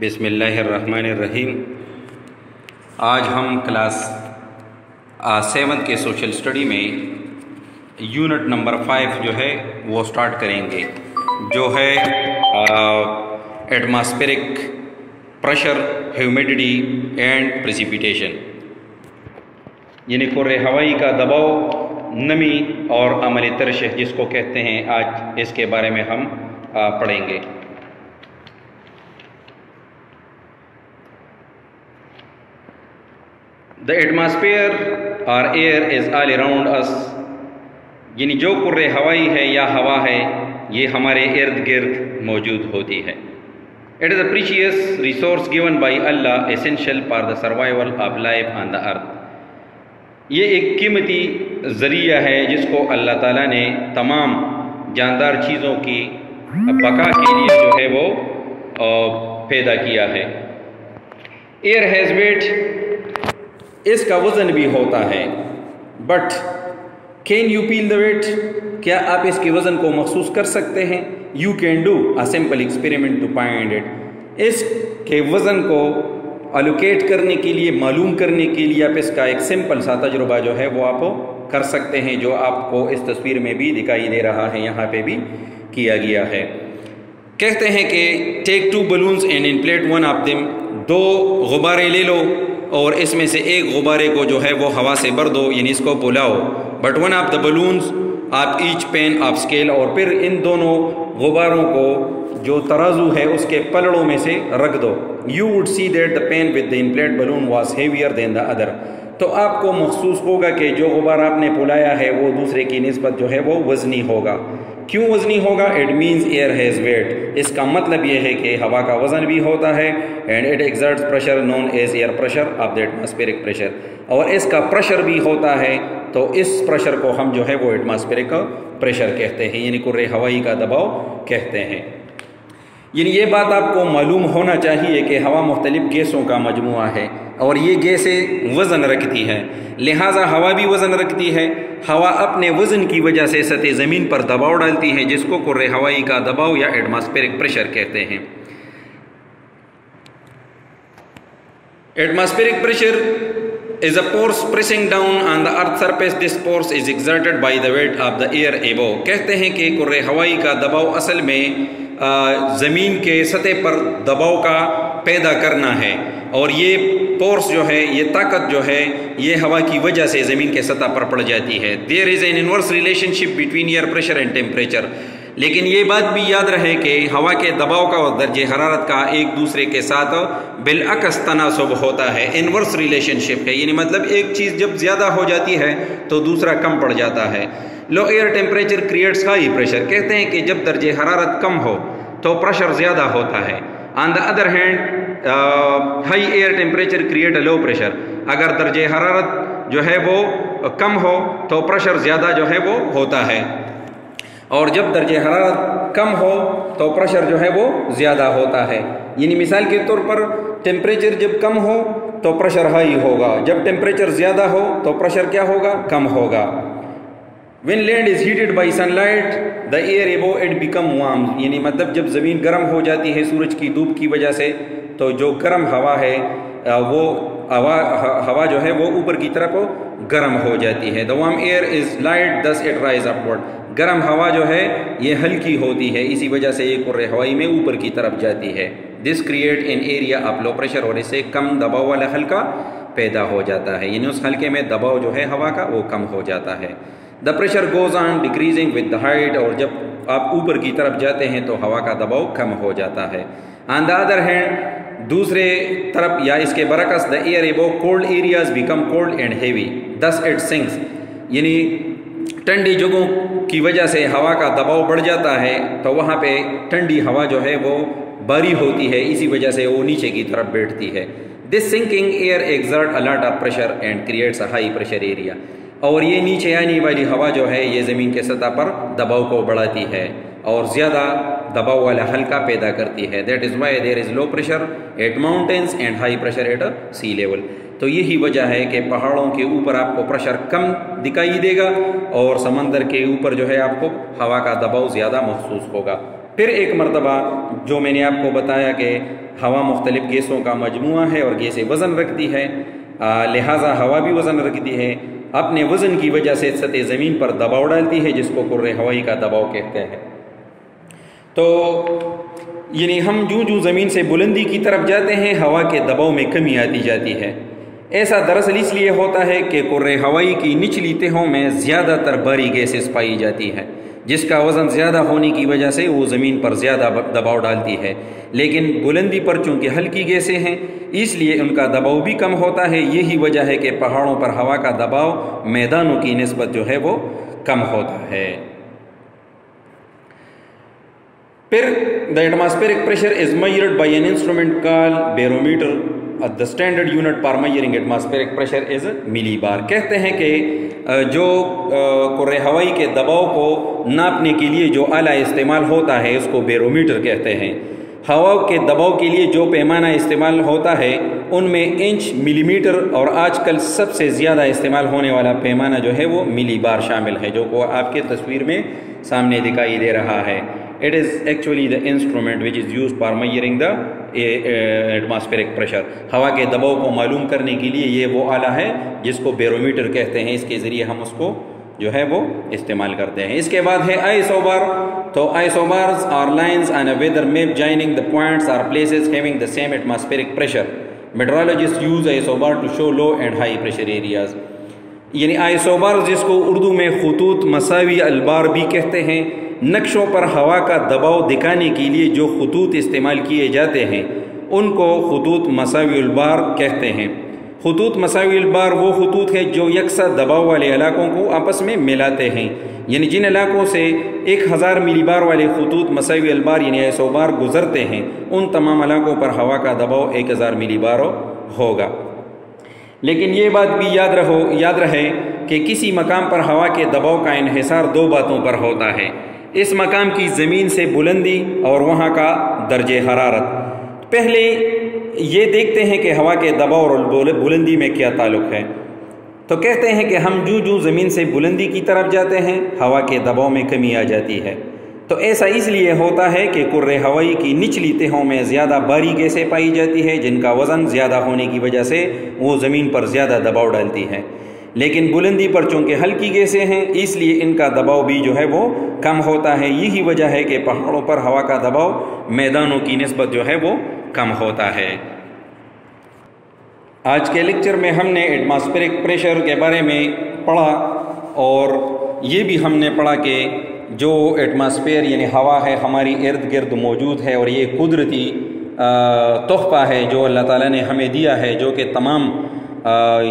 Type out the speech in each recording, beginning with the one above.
بسم اللہ الرحمن الرحیم۔ آج ہم کلاس 7 کے سوشل اسٹڈی میں یونٹ نمبر 5 جو ہے وہ سٹارٹ کریں گے، جو ہے ایٹماسفیرک پریشر، ہیومیڈیٹی اینڈ پریسیپیٹیشن، یعنی کرۂ ہوائی کا دباؤ، نمی اور عملی ترشح جس کو کہتے ہیں۔ آج اس کے بارے میں ہم پڑھیں گے۔ The atmosphere or air is all around us، یعنی جو کرۂ ہوائی ہے یا ہوا ہے یہ ہمارے ارد گرد موجود ہوتی ہے۔ It is a precious resource given by Allah, essential for the survival of life on the earth۔ یہ ایک قیمتی ذریعہ ہے جس کو اللہ تعالیٰ نے تمام جاندار چیزوں کی بقا کے لیے جو ہے وہ پیدا کیا ہے۔ Air has weight، اس کا وزن بھی ہوتا ہے، but can you feel the weight, کیا آپ اس کے وزن کو محسوس کر سکتے ہیں؟ You can do a simple experiment to find it. اس کے وزن کو الوکیٹ کرنے کے لیے، معلوم کرنے کے لیے آپ اس کا ایک سمپل سا تجربہ جو ہے وہ آپ کر سکتے ہیں، جو آپ کو اس تصویر میں بھی دکھائی دے رہا ہے، یہاں پہ بھی کیا گیا ہے۔ کہتے ہیں کہ ٹیک 2 balloons and inflate one of them، 2 غبارے لے لو اور اس میں سے ایک غبارے کو جو ہے وہ ہوا سے بھر دو، یعنی اس کو پھولاؤ۔ Put one of the balloons آپ ایچ پین آف اسکیل، اور پھر ان دونوں غباروں کو جو ترازو ہے اس کے پلڑوں میں سے رکھ دو۔ You would see that the pan with the inflated balloon was heavier than the other, تو آپ کو محسوس ہوگا کہ جو غبار آپ نے پھولایا ہے وہ دوسرے کی نسبت جو ہے وہ وزنی ہوگا۔ کیوں وزنی ہوگا؟ It means air has weight, اس کا مطلب یہ ہے کہ ہوا کا وزن بھی ہوتا ہے، and it exerts pressure known as air pressure of the atmospheric pressure, اور اس کا پریشر بھی ہوتا ہے، تو اس پریشر کو ہم جو ہے وہ ایٹماسفیرک پریشر کہتے ہیں، یعنی کرۂ ہوائی کا دباؤ کہتے ہیں۔ یعنی یہ بات آپ کو معلوم ہونا چاہیے کہ ہوا مختلف گیسوں کا مجموعہ ہے، اور یہ گیسیں وزن رکھتی ہے، لہٰذا ہوا بھی وزن رکھتی ہے۔ ہوا اپنے وزن کی وجہ سے سطح زمین پر دباؤ ڈالتی ہے، جس کو کرۂ ہوائی کا دباؤ یا ایٹماسفیرک پریشر کہتے ہیں۔ Atmospheric pressure is a force pressing down on the earth surface. This force is exerted by the weight of the air above۔ کہتے ہیں کہ کرۂ ہوائی کا دباؤ اصل میں زمین کے سطح پر دباؤ کا پیدا کرنا ہے، اور یہ فورس جو ہے، یہ طاقت جو ہے، یہ ہوا کی وجہ سے زمین کے سطح پر پڑ جاتی ہے۔ There is an inverse relationship between air pressure and temperature، لیکن یہ بات بھی یاد رہے کہ ہوا کے دباؤ کا اور درجہ حرارت کا ایک دوسرے کے ساتھ بالعکس تناسب ہوتا ہے، انورس ریلیشن شپ ہے، یعنی مطلب ایک چیز جب زیادہ ہو جاتی ہے تو دوسرا کم پڑ جاتا ہے۔ Low air temperature creates high pressure, کہتے ہیں کہ جب درجہ حرارت کم ہو تو پریشر زیادہ ہوتا ہے۔ On the other hand high air temperature create a low pressure, اگر درجہ حرارت جو ہے وہ کم ہو تو پریشر زیادہ جو ہے وہ ہوتا ہے، اور جب درجہ حرارت کم ہو تو پریشر جو ہے وہ زیادہ ہوتا ہے۔ یعنی مثال کے طور پر ٹیمپریچر جب کم ہو تو پریشر ہائی ہوگا، جب ٹیمپریچر زیادہ ہو تو پریشر کیا ہوگا؟ کم ہوگا۔ when land is heated by sunlight the air above it become warm، یعنی مطلب جب زمین گرم ہو جاتی ہے سورج کی دھوپ کی وجہ سے، تو جو گرم ہوا ہے وہ ہوا جو ہے وہ اوپر کی طرف گرم ہو جاتی ہے۔ the warm air is light thus it rise upward، گرم ہوا جو ہے یہ ہلکی ہوتی ہے، اسی وجہ سے یہ کرۂ ہوائی میں اوپر کی طرف جاتی ہے۔ this create an area of low pressure، اور اس سے کم دباؤ والا حلقہ پیدا ہو جاتا ہے، یعنی اس حلقے میں دباؤ جو ہے ہوا کا وہ کم ہو جاتا ہے۔ the pressure goes on decreasing with the height، اور جب آپ اوپر کی طرف جاتے ہیں تو ہوا کا دباؤ کم ہو جاتا ہے۔ on the other hand، دوسرے طرف یا اس کے برعکس the air above cold areas become cold and heavy thus it sinks، یعنی ٹھنڈی جگہوں کی وجہ سے ہوا کا دباؤ بڑھ جاتا ہے، تو وہاں پہ ٹھنڈی ہوا جو ہے وہ باری ہوتی ہے، اسی وجہ سے وہ نیچے کی طرف بیٹھتی ہے۔ this sinking air exerts a lot of pressure and creates a high pressure area، اور یہ نیچے آنے والی ہوا جو ہے یہ زمین کے سطح پر دباؤ کو بڑھاتی ہے اور زیادہ دباؤ والا حلقہ پیدا کرتی ہے۔ that is why there is low pressure at mountains and high pressure at sea level، تو یہی وجہ ہے کہ پہاڑوں کے اوپر آپ کو پریشر کم دکھائی دے گا، اور سمندر کے اوپر جو ہے آپ کو ہوا کا دباؤ زیادہ محسوس ہوگا۔ پھر ایک مرتبہ جو میں نے آپ کو بتایا کہ ہوا مختلف گیسوں کا مجموعہ ہے اور گیسیں وزن رکھتی ہے، لہٰذا ہوا بھی وزن رکھتی ہے، اپنے وزن کی وجہ سے سطح زمین پر دباؤ ڈالتی ہے، جس کو کرۂ ہوائی کا دباؤ کہتے ہیں۔ تو یعنی ہم جو زمین سے بلندی کی طرف جاتے ہیں ہوا کے دباؤ میں کمی آتی جاتی ہے۔ ایسا دراصل اس لیے ہوتا ہے کہ کرۂ ہوائی کی نچلی تہوں میں زیادہ تر بھاری گیسز پائی جاتی ہے، جس کا وزن زیادہ ہونے کی وجہ سے وہ زمین پر زیادہ دباؤ ڈالتی ہے، لیکن بلندی پر چونکہ ہلکی گیسیں ہیں اس لیے ان کا دباؤ بھی کم ہوتا ہے۔ یہی وجہ ہے کہ پہاڑوں پر ہوا کا دباؤ میدانوں کی نسبت جو ہے وہ کم ہوتا ہے۔ پھر the atmospheric pressure is measured by an instrument called barometer. The standard unit for measuring atmospheric pressure is ملی بار۔ کہتے ہیں کہ جو کرۂ ہوائی کے دباؤ کو ناپنے کے لیے جو آلہ استعمال ہوتا ہے اس کو بیرومیٹر کہتے ہیں۔ ہوا کے دباؤ کے لیے جو پیمانہ استعمال ہوتا ہے ان میں انچ، ملی میٹر اور آج کل سب سے زیادہ استعمال ہونے والا پیمانہ جو ہے وہ ملی بار شامل ہے، جو کو آپ کے تصویر میں سامنے دکھائی دے رہا ہے۔ It is actually the instrument which is used for measuring the atmospheric pressure. ہوا کے دباؤ کو معلوم کرنے کے لیے یہ وہ آلہ ہے جس کو بیرومیٹر کہتے ہیں، اس کے ذریعے ہم اس کو جو ہے وہ استعمال کرتے ہیں۔ اس کے بعد ہے آئسوبار۔ تو آئسوبارز are lines on a weather map joining the points or places having the same atmospheric pressure. Meteorologists use isobar to show low and high pressure areas. یعنی آئسوبار جس کو اردو میں خطوط مساوی البار بھی کہتے ہیں، نقشوں پر ہوا کا دباؤ دکھانے کے لیے جو خطوط استعمال کیے جاتے ہیں ان کو خطوط مساوی البار کہتے ہیں۔ خطوط مساوی البار وہ خطوط ہیں جو یکساں دباؤ والے علاقوں کو آپس میں ملاتے ہیں، یعنی جن علاقوں سے 1000 ملی بار والے خطوط مساوی البار یعنی آئسوبار گزرتے ہیں ان تمام علاقوں پر ہوا کا دباؤ 1000 ملی بار ہوگا۔ لیکن یہ بات بھی یاد رہے کہ کسی مقام پر ہوا کے دباؤ کا انحصار دو باتوں پر ہوتا ہے، اس مقام کی زمین سے بلندی اور وہاں کا درجہ حرارت۔ پہلے یہ دیکھتے ہیں کہ ہوا کے دباؤ اور بلندی میں کیا تعلق ہے۔ تو کہتے ہیں کہ ہم جو زمین سے بلندی کی طرف جاتے ہیں ہوا کے دباؤ میں کمی آ جاتی ہے۔ تو ایسا اس لیے ہوتا ہے کہ کرۂ ہوائی کی نچلی تہوں میں زیادہ بھاری گیسیں پائی جاتی ہے جن کا وزن زیادہ ہونے کی وجہ سے وہ زمین پر زیادہ دباؤ ڈالتی ہے، لیکن بلندی پر چونکہ ہلکی گیسیں ہیں اس لیے ان کا دباؤ بھی جو ہے وہ کم ہوتا ہے۔ یہی وجہ ہے کہ پہاڑوں پر ہوا کا دباؤ میدانوں کی نسبت جو ہے وہ کم ہوتا ہے۔ آج کے لیکچر میں ہم نے ایٹماسفیرک پریشر کے بارے میں پڑھا اور یہ بھی ہم نے پڑھا کہ جو ایٹماسفیئر یعنی ہوا ہے ہماری ارد گرد موجود ہے اور یہ قدرتی تحفہ ہے جو اللہ تعالیٰ نے ہمیں دیا ہے، جو کہ تمام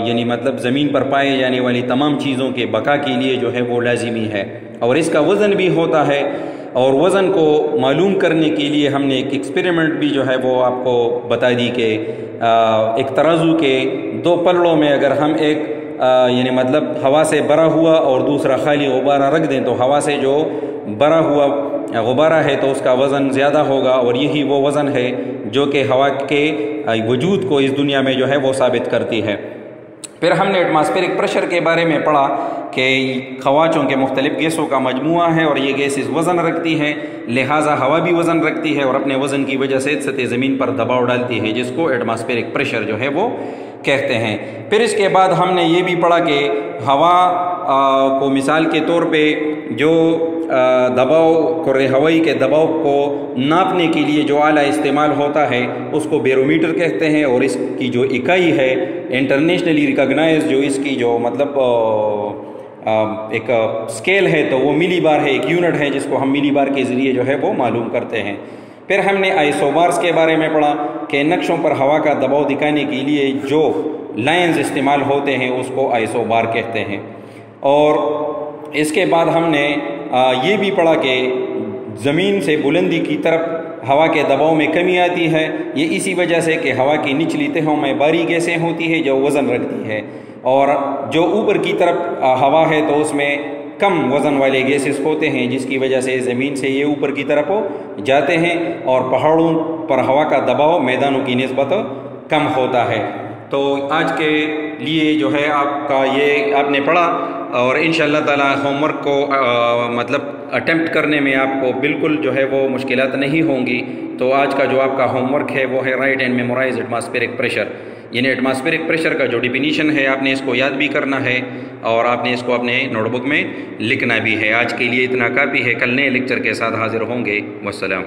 یعنی مطلب زمین پر پائے جانے والی تمام چیزوں کے بقا کے لیے جو ہے وہ لازمی ہے، اور اس کا وزن بھی ہوتا ہے۔ اور وزن کو معلوم کرنے کے لیے ہم نے ایک ایکسپیریمنٹ بھی جو ہے وہ آپ کو بتا دی کہ ایک ترازو کے دو پلڑوں میں اگر ہم ایک یعنی مطلب ہوا سے بھرا ہوا اور دوسرا خالی غبارہ رکھ دیں تو ہوا سے جو بھرا ہوا غبارہ ہے تو اس کا وزن زیادہ ہوگا، اور یہی وہ وزن ہے جو کہ ہوا کے وجود کو اس دنیا میں جو ہے وہ ثابت کرتی ہے۔ پھر ہم نے ایٹماسفیرک پریشر کے بارے میں پڑھا کہ ہوا چونکہ مختلف گیسوں کا مجموعہ ہے اور یہ گیسز وزن رکھتی ہے، لہٰذا ہوا بھی وزن رکھتی ہے اور اپنے وزن کی وجہ سے سطح زمین پر دباؤ ڈالتی ہے، جس کو ایٹماسفیرک پریشر جو ہے وہ کہتے ہیں۔ پھر اس کے بعد ہم نے یہ بھی پڑھا کہ ہوا کو مثال کے طور پہ جو دباؤ کرۂ ہوائی کے دباؤ کو ناپنے کے لیے جو آلہ استعمال ہوتا ہے اس کو بیرومیٹر کہتے ہیں، اور اس کی جو اکائی ہے انٹرنیشنلی ریکگنائز جو اس کی جو مطلب ایک اسکیل ہے تو وہ ملی بار ہے، ایک یونٹ ہے جس کو ہم ملی بار کے ذریعے جو ہے وہ معلوم کرتے ہیں۔ پھر ہم نے آئسوبارز کے بارے میں پڑھا کہ نقشوں پر ہوا کا دباؤ دکھانے کے لیے جو لائنز استعمال ہوتے ہیں اس کو آئسوبار کہتے ہیں۔ اور اس کے بعد ہم نے یہ بھی پڑھا کہ زمین سے بلندی کی طرف ہوا کے دباؤ میں کمی آتی ہے، یہ اسی وجہ سے کہ ہوا کی نچلی تہوں میں بھاری گیسیں ہوتی ہے جو وزن رکھتی ہے، اور جو اوپر کی طرف ہوا ہے تو اس میں کم وزن والے گیسز ہوتے ہیں جس کی وجہ سے زمین سے یہ اوپر کی طرف جاتے ہیں اور پہاڑوں پر ہوا کا دباؤ میدانوں کی نسبت کم ہوتا ہے۔ تو آج کے لیے جو ہے آپ کا یہ آپ نے پڑھا، اور انشاءاللہ تعالی ہوم ورک کو مطلب اٹیمپٹ کرنے میں آپ کو بالکل جو ہے وہ مشکلات نہیں ہوں گی. تو آج کا جو آپ کا ہوم ورک ہے وہ ہے right and memorize atmospheric pressure. یعنی ایٹماسفیرک پریشر کا جو ڈیفینیشن ہے آپ نے اس کو یاد بھی کرنا ہے اور آپ نے اس کو اپنے نوٹ بک میں لکھنا بھی ہے. آج کے لیے اتنا کافی ہے. کل نئے لیکچر کے ساتھ حاضر ہوں گے. والسلام.